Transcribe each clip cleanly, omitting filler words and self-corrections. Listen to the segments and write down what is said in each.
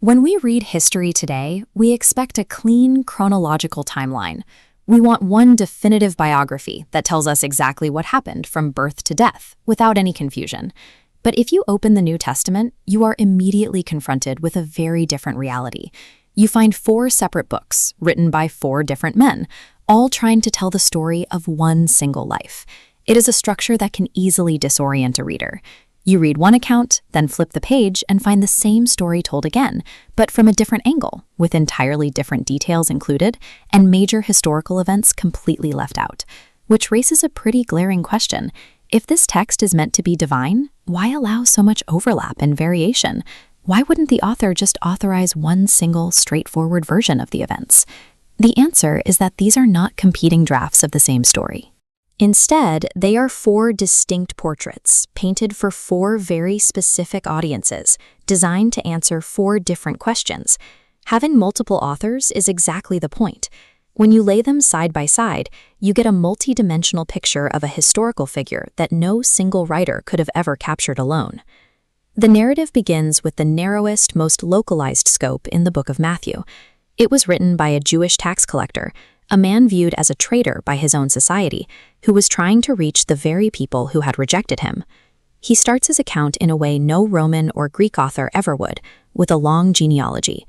When we read history today, we expect a clean, chronological timeline. We want one definitive biography that tells us exactly what happened from birth to death, without any confusion. But if you open the New Testament, you are immediately confronted with a very different reality. You find 4 separate books, written by 4 different men, all trying to tell the story of one single life. It is a structure that can easily disorient a reader. You read one account, then flip the page and find the same story told again, but from a different angle, with entirely different details included and major historical events completely left out, which raises a pretty glaring question. If this text is meant to be divine, why allow so much overlap and variation? Why wouldn't the author just authorize one single, straightforward version of the events? The answer is that these are not competing drafts of the same story. Instead, they are 4 distinct portraits, painted for 4 very specific audiences, designed to answer 4 different questions. Having multiple authors is exactly the point. When you lay them side by side, you get a multi-dimensional picture of a historical figure that no single writer could have ever captured alone. The narrative begins with the narrowest, most localized scope in the book of Matthew. It was written by a Jewish tax collector, a man viewed as a traitor by his own society, who was trying to reach the very people who had rejected him. He starts his account in a way no Roman or Greek author ever would, with a long genealogy.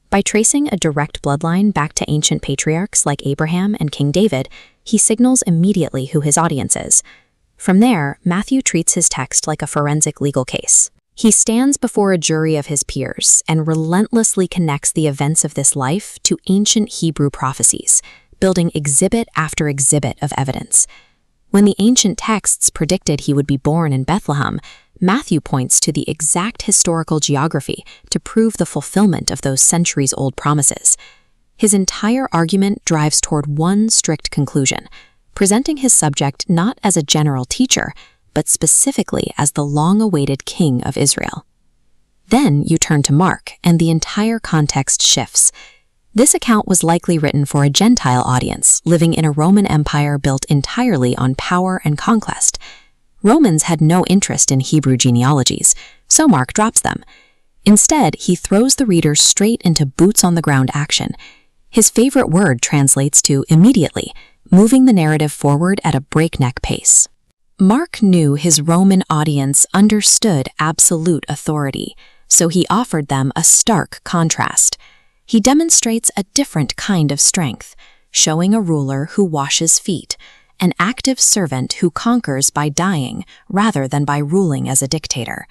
By tracing a direct bloodline back to ancient patriarchs like Abraham and King David, he signals immediately who his audience is. From there, Matthew treats his text like a forensic legal case. He stands before a jury of his peers and relentlessly connects the events of this life to ancient Hebrew prophecies, building exhibit after exhibit of evidence. When the ancient texts predicted he would be born in Bethlehem, Matthew points to the exact historical geography to prove the fulfillment of those centuries-old promises. His entire argument drives toward one strict conclusion, presenting his subject not as a general teacher, but specifically as the long-awaited king of Israel. Then you turn to Mark, and the entire context shifts. This account was likely written for a Gentile audience living in a Roman Empire built entirely on power and conquest. Romans had no interest in Hebrew genealogies, so Mark drops them. Instead, he throws the reader straight into boots-on-the-ground action. His favorite word translates to immediately, moving the narrative forward at a breakneck pace. Mark knew his Roman audience understood absolute authority, so he offered them a stark contrast. He demonstrates a different kind of strength, showing a ruler who washes feet, an active servant who conquers by dying rather than by ruling as a dictator.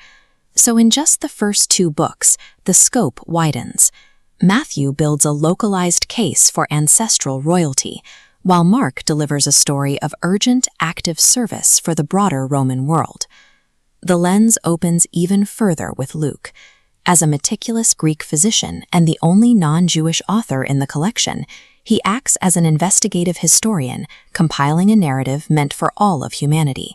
So in just the first 2 books, the scope widens. Matthew builds a localized case for ancestral royalty, while Mark delivers a story of urgent, active service for the broader Roman world. The lens opens even further with Luke. As a meticulous Greek physician and the only non-Jewish author in the collection, he acts as an investigative historian, compiling a narrative meant for all of humanity.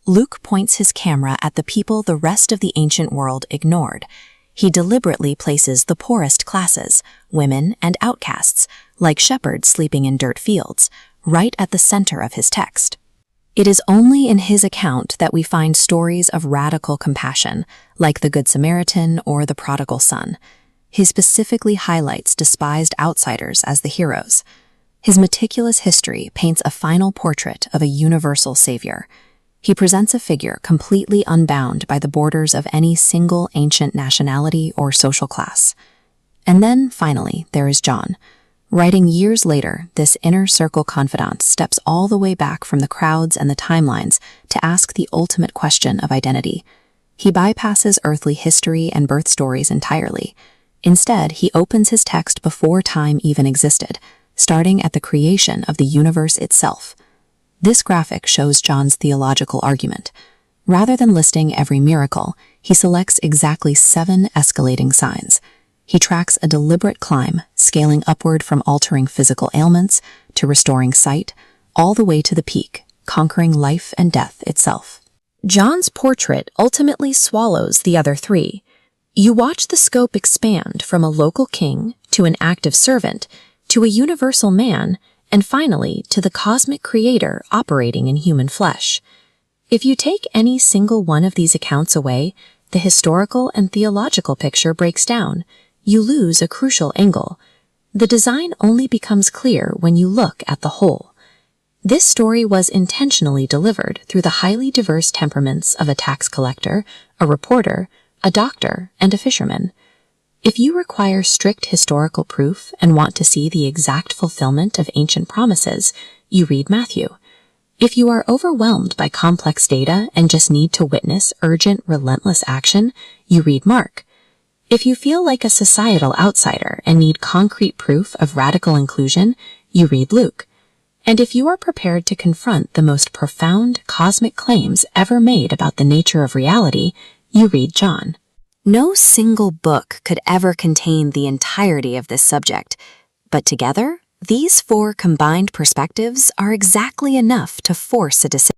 Luke points his camera at the people the rest of the ancient world ignored. He deliberately places the poorest classes, women and outcasts, like shepherds sleeping in dirt fields, right at the center of his text. It is only in his account that we find stories of radical compassion, like the Good Samaritan or the prodigal son. He specifically highlights despised outsiders as the heroes. His meticulous history paints a final portrait of a universal savior. He presents a figure completely unbound by the borders of any single ancient nationality or social class. And then, finally, there is John. Writing years later, this inner circle confidant steps all the way back from the crowds and the timelines to ask the ultimate question of identity. He bypasses earthly history and birth stories entirely. Instead, he opens his text before time even existed, starting at the creation of the universe itself. This graphic shows John's theological argument. Rather than listing every miracle, he selects exactly 7 escalating signs. He tracks a deliberate climb, scaling upward from altering physical ailments to restoring sight, all the way to the peak, conquering life and death itself. John's portrait ultimately swallows the other 3. You watch the scope expand from a local king to an active servant to a universal man, and finally to the cosmic creator operating in human flesh. If you take any single one of these accounts away, the historical and theological picture breaks down. you lose a crucial angle. The design only becomes clear when you look at the whole. This story was intentionally delivered through the highly diverse temperaments of a tax collector, a reporter, a doctor, and a fisherman. If you require strict historical proof and want to see the exact fulfillment of ancient promises, you read Matthew. If you are overwhelmed by complex data and just need to witness urgent, relentless action, you read Mark. If you feel like a societal outsider and need concrete proof of radical inclusion, you read Luke. And if you are prepared to confront the most profound cosmic claims ever made about the nature of reality, you read John. No single book could ever contain the entirety of this subject, but together, these four combined perspectives are exactly enough to force a decision.